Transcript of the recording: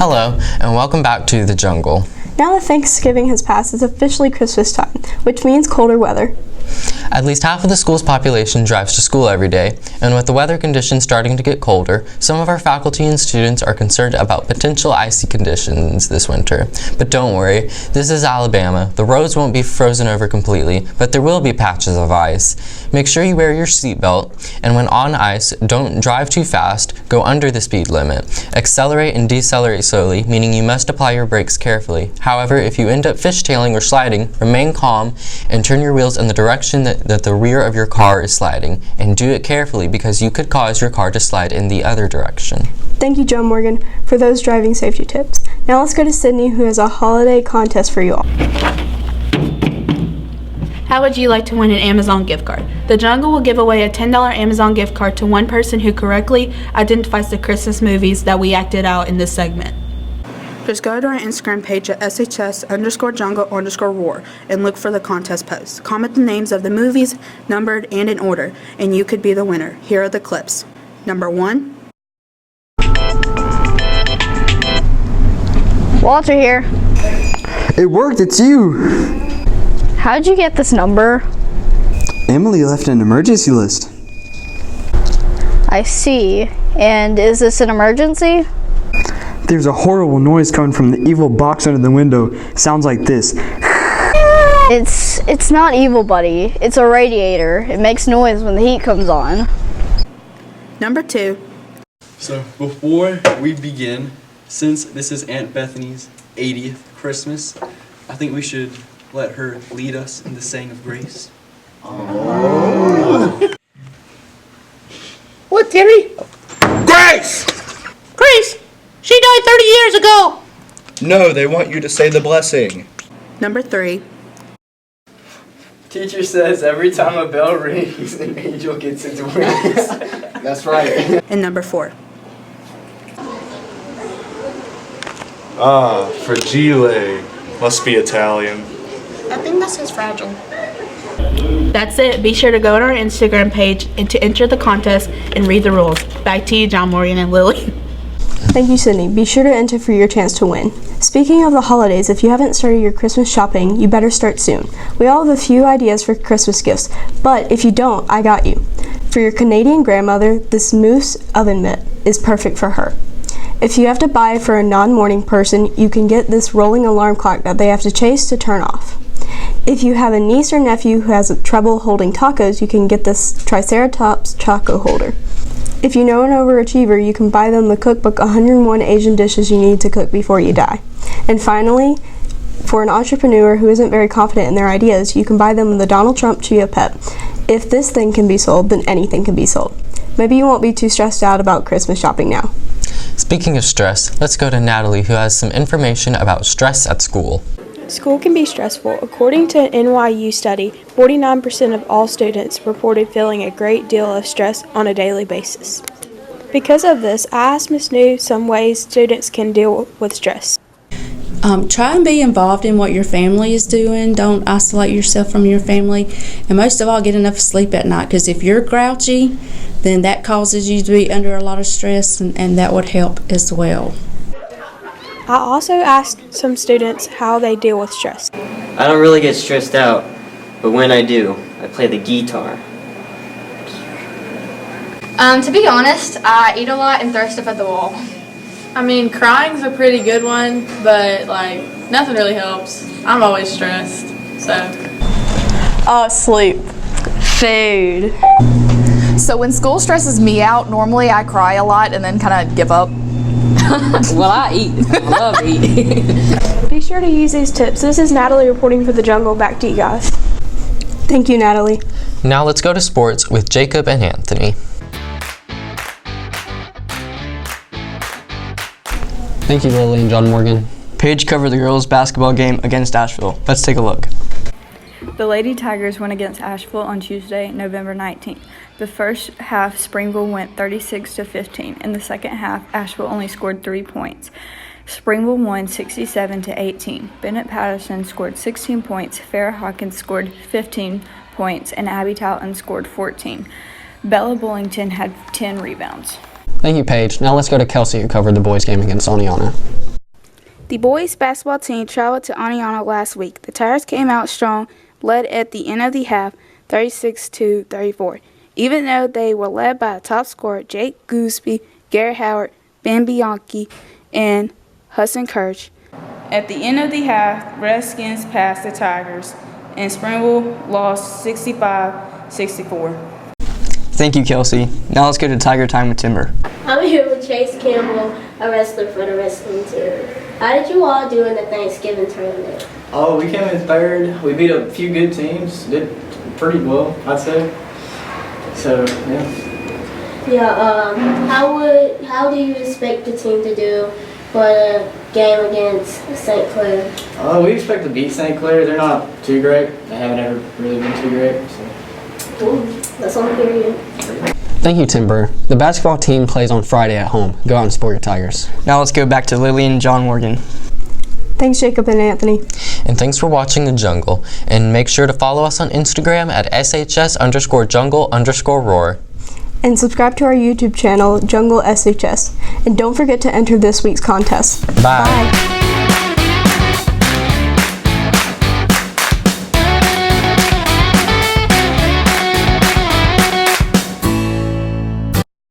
Hello, and welcome back to The Jungle. Now that Thanksgiving has passed, it's officially Christmas time, which means colder weather. At least half of the school's population drives to school every day, and with the weather conditions starting to get colder, some of our faculty and students are concerned about potential icy conditions this winter. But don't worry, this is Alabama. The roads won't be frozen over completely, but there will be patches of ice. Make sure you wear your seatbelt, and when on ice, don't drive too fast, go under the speed limit. Accelerate and decelerate slowly, meaning you must apply your brakes carefully. However, if you end up fishtailing or sliding, remain calm and turn your wheels in the direction that the rear of your car is sliding, and do it carefully because you could cause your car to slide in the other direction. Thank you, Joe Morgan, for those driving safety tips. Now let's go to Sydney, who has a holiday contest for you all. How would you like to win an Amazon gift card? The Jungle will give away a $10 Amazon gift card to one person who correctly identifies the Christmas movies that we acted out in this segment. Just go to our Instagram page at shs_jungle_war and look for the contest post. Comment the names of the movies, numbered and in order, and you could be the winner. Here are the clips. Number 1. Walter here. It worked, it's you! How'd you get this number? Emily left an emergency list. I see. And is this an emergency? There's a horrible noise coming from the evil box under the window. Sounds like this. It's not evil, buddy. It's a radiator. It makes noise when the heat comes on. Number 2. So before we begin, since this is Aunt Bethany's 80th Christmas, I think we should let her lead us in the saying of grace. Oh. What, Terry? Grace! Grace! She died 30 years ago! No, they want you to say the blessing. Number 3. Teacher says every time a bell rings, an angel gets its wings. That's right. And number 4. Ah, fragile. Must be Italian. I think that says fragile. That's it. Be sure to go to our Instagram page and to enter the contest and read the rules. Back to you, John Morgan and Lily. Thank you, Sydney. Be sure to enter for your chance to win. Speaking of the holidays, if you haven't started your Christmas shopping, you better start soon. We all have a few ideas for Christmas gifts, but if you don't, I got you. For your Canadian grandmother, this mousse oven mitt is perfect for her. If you have to buy for a non-morning person, you can get this rolling alarm clock that they have to chase to turn off. If you have a niece or nephew who has trouble holding tacos, you can get this Triceratops Choco holder. If you know an overachiever, you can buy them the cookbook 101 Asian Dishes You Need to Cook Before You Die. And finally, for an entrepreneur who isn't very confident in their ideas, you can buy them the Donald Trump Chia Pet. If this thing can be sold, then anything can be sold. Maybe you won't be too stressed out about Christmas shopping now. Speaking of stress, let's go to Natalie, who has some information about stress at school. School can be stressful. According to an NYU study, 49% of all students reported feeling a great deal of stress on a daily basis. Because of this, I asked Ms. New some ways students can deal with stress. Try and be involved in what your family is doing. Don't isolate yourself from your family. And most of all, get enough sleep at night, because if you're grouchy, then that causes you to be under a lot of stress, and that would help as well. I also asked some students how they deal with stress. I don't really get stressed out, but when I do, I play the guitar. To be honest, I eat a lot and throw stuff at the wall. I mean, crying's a pretty good one, but like nothing really helps. I'm always stressed, so. Sleep. Food. So when school stresses me out, normally I cry a lot and then kind of give up. Well, I eat. I love eating. Be sure to use these tips. This is Natalie reporting for The Jungle. Back to you guys. Thank you, Natalie. Now let's go to sports with Jacob and Anthony. Thank you, Lily and John Morgan. Paige covered the girls' basketball game against Asheville. Let's take a look. The Lady Tigers went against Asheville on Tuesday, November 19th. The first half, Springville went 36-15. In the second half, Asheville only scored 3 points. Springville won 67-18. Bennett Patterson scored 16 points. Farrah Hawkins scored 15 points, and Abby Talton scored 14. Bella Bullington had 10 rebounds. Thank you, Paige. Now let's go to Kelsey, who covered the boys' game against Oneonta. The boys basketball team traveled to Aniana last week. The Tigers came out strong, led at the end of the half, 36-34. Even though they were led by a top scorer, Jake Gooseby, Garrett Howard, Ben Bianchi, and Hudson Kirch. At the end of the half, Redskins passed the Tigers, and Springville lost 65-64. Thank you, Kelsey. Now let's go to Tiger Time with Timber. I'm here with Chase Campbell, a wrestler for the wrestling team. How did you all do in the Thanksgiving tournament? Oh, we came in third. We beat a few good teams. Did pretty well, I'd say. So, yeah. Yeah, how do you expect the team to do for the game against St. Clair? Oh, we expect to beat St. Clair. They're not too great. They haven't ever really been too great. So. That's all I'm hearing. Thank you, Timber. The basketball team plays on Friday at home. Go out and support your Tigers. Now let's go back to Lily and John Morgan. Thanks, Jacob and Anthony. And thanks for watching The Jungle. And make sure to follow us on Instagram at shs_jungle_roar. And subscribe to our YouTube channel, Jungle SHS. And don't forget to enter this week's contest. Bye.